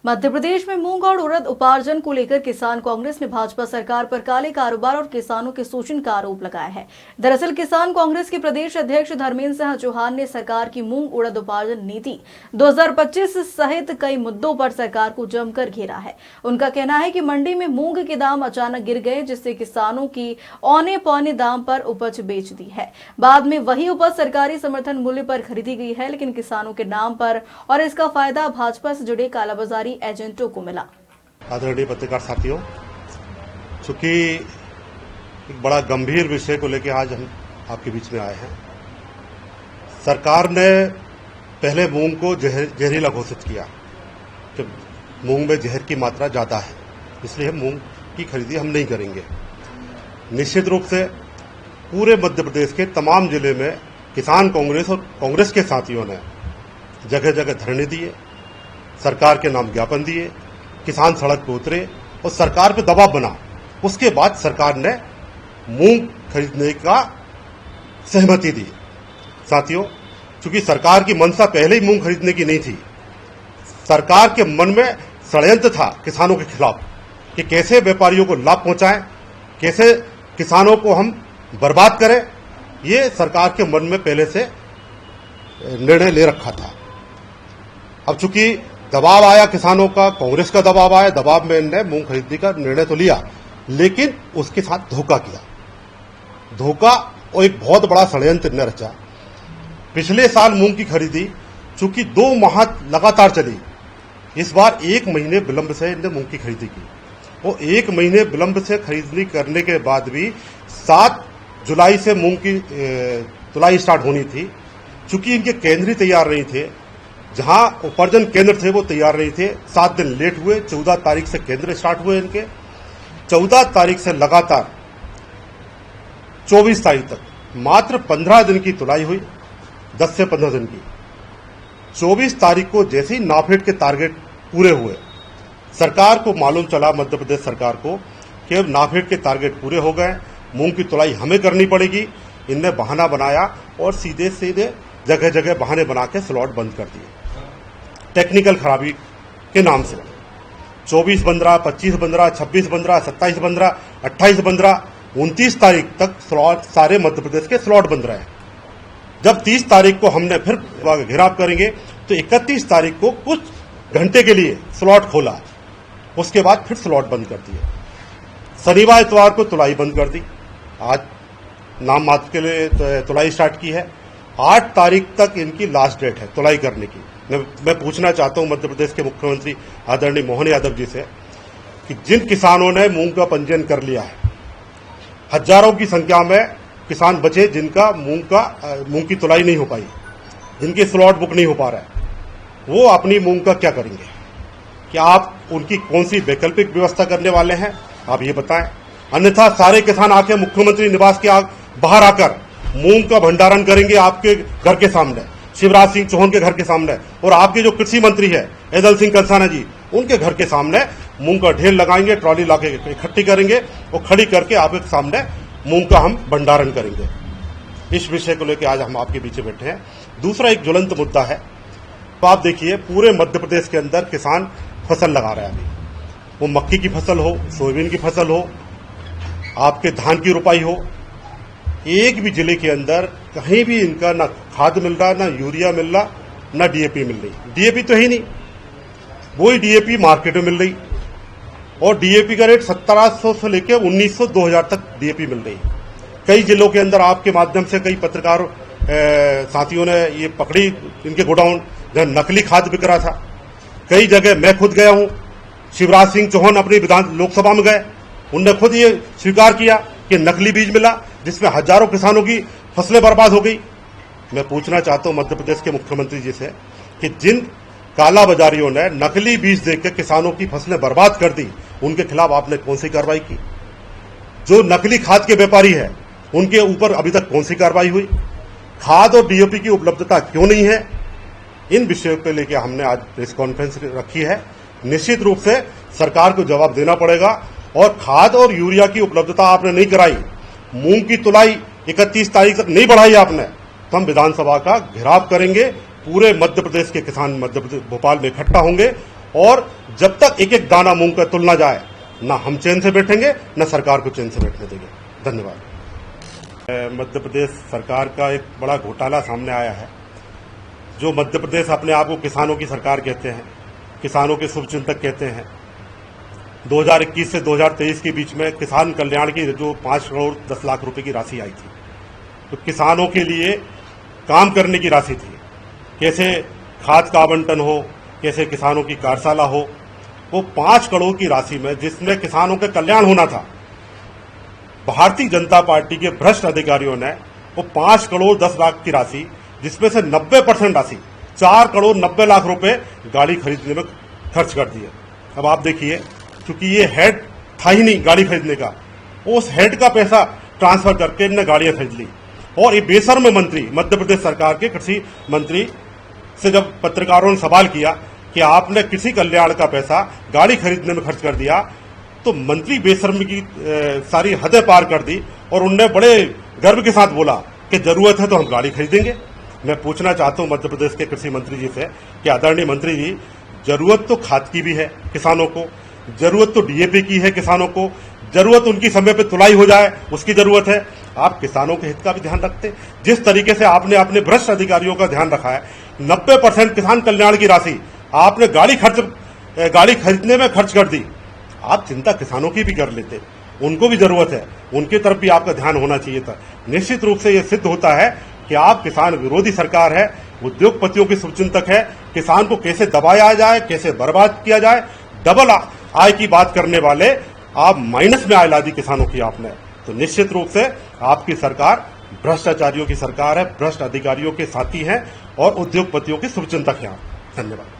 मध्य प्रदेश में मूंग और उड़द उपार्जन को लेकर किसान कांग्रेस ने भाजपा सरकार पर काले कारोबार और किसानों के शोषण का आरोप लगाया है। दरअसल किसान कांग्रेस के प्रदेश अध्यक्ष धर्मेंद्र सिंह चौहान ने सरकार की मूंग उड़द उपार्जन नीति 2025 सहित कई मुद्दों पर सरकार को जमकर घेरा है। उनका कहना है कि मंडी में मूंग के दाम अचानक गिर गए, जिससे किसानों की औने पौने दाम पर उपज बेच दी है। बाद में वही उपज सरकारी समर्थन मूल्य पर खरीदी गई है, लेकिन किसानों के नाम पर और इसका फायदा भाजपा से जुड़े कालाबाजारी एजेंटों को मिला। आदरणीय पत्रकार साथियों, चूंकि एक बड़ा गंभीर विषय को लेकर आज हम आपके बीच में आए हैं। सरकार ने पहले मूंग को जहरीला घोषित किया कि मूंग में जहर की मात्रा ज्यादा है, इसलिए मूंग की खरीदी हम नहीं करेंगे। निश्चित रूप से पूरे मध्य प्रदेश के तमाम जिले में किसान कांग्रेस और कांग्रेस के साथियों ने जगह जगह धरने दिए, सरकार के नाम ज्ञापन दिए, किसान सड़क पर उतरे और सरकार पे दबाव बना। उसके बाद सरकार ने मूंग खरीदने का सहमति दी। साथियों, चूंकि सरकार की मंशा पहले ही मूंग खरीदने की नहीं थी, सरकार के मन में षड्यंत्र था किसानों के खिलाफ कि कैसे व्यापारियों को लाभ पहुंचाएं, कैसे किसानों को हम बर्बाद करें। ये सरकार के मन में पहले से निर्णय ले रखा था। अब चूंकि दबाव आया किसानों का, कांग्रेस का दबाव आया, दबाव में इन्होंने मूंग खरीदने का निर्णय तो लिया, लेकिन उसके साथ धोखा किया। धोखा और एक बहुत बड़ा षड्यंत्र ने रचा। पिछले साल मूंग की खरीदी चूंकि 2 माह लगातार चली, इस बार 1 महीने विलंब से इन्होंने मूंग की खरीदी की। वो 1 महीने विलंब से खरीदी करने के बाद भी 7 जुलाई से मूंग की तुलाई स्टार्ट होनी थी। चूंकि इनके केंद्र तैयार नहीं थे, जहां उपार्जन केंद्र थे वो तैयार नहीं थे, 7 दिन लेट हुए। 14 तारीख से केंद्र स्टार्ट हुए इनके, 14 तारीख से लगातार 24 तारीख तक मात्र 15 दिन की तुलाई हुई, 10 से 15 दिन की। 24 तारीख को जैसे ही नाफेड के टारगेट पूरे हुए, सरकार को मालूम चला, मध्य प्रदेश सरकार को, कि अब नाफेड के टारगेट पूरे हो गए, मूंग की तुलाई हमें करनी पड़ेगी। इनने बहाना बनाया और सीधे सीधे जगह जगह बहाने बना के स्लॉट बंद कर दिए टेक्निकल खराबी के नाम से। 24/15, 25/15, 26/15, 27/15, 28/15, 29 तारीख तक स्लॉट सारे मध्य प्रदेश के स्लॉट बंद रहे। जब 30 तारीख को हमने फिर घेराव करेंगे तो 31 तारीख को कुछ घंटे के लिए स्लॉट खोला, उसके बाद फिर स्लॉट बंद कर दिए। शनिवार इतवार को तुलाई बंद कर दी। आज नाम मात्र के लिए तुलाई स्टार्ट की है। 8 तारीख तक इनकी लास्ट डेट है तुलाई करने की। मैं पूछना चाहता हूं मध्य प्रदेश के मुख्यमंत्री आदरणीय मोहन यादव जी से कि जिन किसानों ने मूंग का पंजीयन कर लिया है, हजारों की संख्या में किसान बचे जिनका मूंग की तुलाई नहीं हो पाई, जिनके स्लॉट बुक नहीं हो पा रहा है, वो अपनी मूंग का क्या करेंगे? क्या आप उनकी कौन सी वैकल्पिक व्यवस्था करने वाले हैं, आप ये बताएं। अन्यथा सारे किसान आके मुख्यमंत्री निवास के बाहर आकर मूंग का भंडारण करेंगे आपके घर के सामने, शिवराज सिंह चौहान के घर के सामने, और आपके जो कृषि मंत्री है ऐदल सिंह कंसाना जी, उनके घर के सामने मूंग का ढेर लगाएंगे, ट्रॉली लाके इकट्ठी करेंगे और खड़ी करके आपके सामने मूंग का हम भंडारण करेंगे। इस विषय को लेकर आज हम आपके पीछे बैठे हैं। दूसरा एक ज्वलंत मुद्दा है, तो आप देखिए पूरे मध्य प्रदेश के अंदर किसान फसल लगा रहे हैं। अभी वो मक्की की फसल हो, सोयाबीन की फसल हो, आपके धान की रोपाई हो, एक भी जिले के अंदर कहीं भी इनका ना खाद मिल रहा, ना यूरिया मिल रहा, ना डीएपी मिल रही। डीएपी तो है ही नहीं, वही डीएपी मार्केट में मिल रही, और डीएपी का रेट 1700 से लेकर 1900 2000 तक डीएपी मिल रही। कई जिलों के अंदर आपके माध्यम से कई पत्रकार साथियों ने ये पकड़ी इनके गोडाउन जहां नकली खाद बिक रहा था। कई जगह मैं खुद गया हूं, शिवराज सिंह चौहान अपनी लोकसभा में गए, उनने खुद ये स्वीकार किया कि नकली बीज मिला, जिसमें हजारों किसानों की फसलें बर्बाद हो गई। मैं पूछना चाहता हूं मध्य प्रदेश के मुख्यमंत्री जी से कि जिन कालाबाजारियों ने नकली बीज देकर किसानों की फसलें बर्बाद कर दी, उनके खिलाफ आपने कौन सी कार्रवाई की? जो नकली खाद के व्यापारी है, उनके ऊपर अभी तक कौन सी कार्रवाई हुई? खाद और डीएपी की उपलब्धता क्यों नहीं है? इन विषयों को लेकर हमने आज प्रेस कॉन्फ्रेंस रखी है। निश्चित रूप से सरकार को जवाब देना पड़ेगा, और खाद और यूरिया की उपलब्धता आपने नहीं कराई, मूंग की तुलाई 31 तारीख तक नहीं बढ़ाई आपने, तो हम विधानसभा का घेराव करेंगे। पूरे मध्य प्रदेश के किसान मध्य प्रदेश भोपाल में इकट्ठा होंगे और जब तक एक एक दाना मूंग का तुलना जाए, ना हम चैन से बैठेंगे, ना सरकार को चैन से बैठने देंगे। धन्यवाद। मध्य प्रदेश सरकार का एक बड़ा घोटाला सामने आया है। जो मध्य प्रदेश अपने आप को किसानों की सरकार कहते हैं, किसानों के शुभचिंतक कहते हैं, 2021 से 2023 के बीच में किसान कल्याण की जो 5 करोड़ 10 लाख रुपए की राशि आई थी, तो किसानों के लिए काम करने की राशि थी। कैसे खाद का आवंटन हो, कैसे किसानों की कार्यशाला हो, वो 5 करोड़ की राशि में जिसमें किसानों का कल्याण होना था, भारतीय जनता पार्टी के भ्रष्ट अधिकारियों ने वो 5 करोड़ 10 लाख की राशि, जिसमें से 90% राशि 4 करोड़ 90 लाख रुपए गाड़ी खरीदने में खर्च कर दिए। अब आप देखिए, क्योंकि ये हेड था ही नहीं गाड़ी खरीदने का, उस हेड का पैसा ट्रांसफर करके इनने गाड़ियां खरीद ली। और ये बेशर्म मंत्री, मध्य प्रदेश सरकार के कृषि मंत्री से जब पत्रकारों ने सवाल किया कि आपने कृषि कल्याण का पैसा गाड़ी खरीदने में खर्च कर दिया, तो मंत्री बेशर्मी की सारी हदें पार कर दी और उनने बड़े गर्व के साथ बोला कि जरूरत है तो हम गाड़ी खरीदेंगे। मैं पूछना चाहता हूं मध्य प्रदेश के कृषि मंत्री जी से कि आदरणीय मंत्री जी, जरूरत तो खाद की भी है किसानों को, जरूरत तो डीएपी की है किसानों को, जरूरत उनकी समय पे तुलाई हो जाए उसकी जरूरत है। आप किसानों के हित का भी ध्यान रखते। जिस तरीके से आपने अपने भ्रष्ट अधिकारियों का ध्यान रखा है, 90% किसान कल्याण की राशि आपने गाड़ी खरीदने में खर्च कर दी। आप चिंता किसानों की भी कर लेते, उनको भी जरूरत है, उनकी तरफ भी आपका ध्यान होना चाहिए था। निश्चित रूप से यह सिद्ध होता है कि आप किसान विरोधी सरकार है, उद्योगपतियों की शुभचिंतक है। किसान को कैसे दबाया जाए, कैसे बर्बाद किया जाए, डबल आय की बात करने वाले आप माइनस में आय ला दी किसानों की आपने। तो निश्चित रूप से आपकी सरकार भ्रष्टाचारियों की सरकार है, भ्रष्ट अधिकारियों के साथी हैं और उद्योगपतियों के शुभचिंतक हैं। धन्यवाद।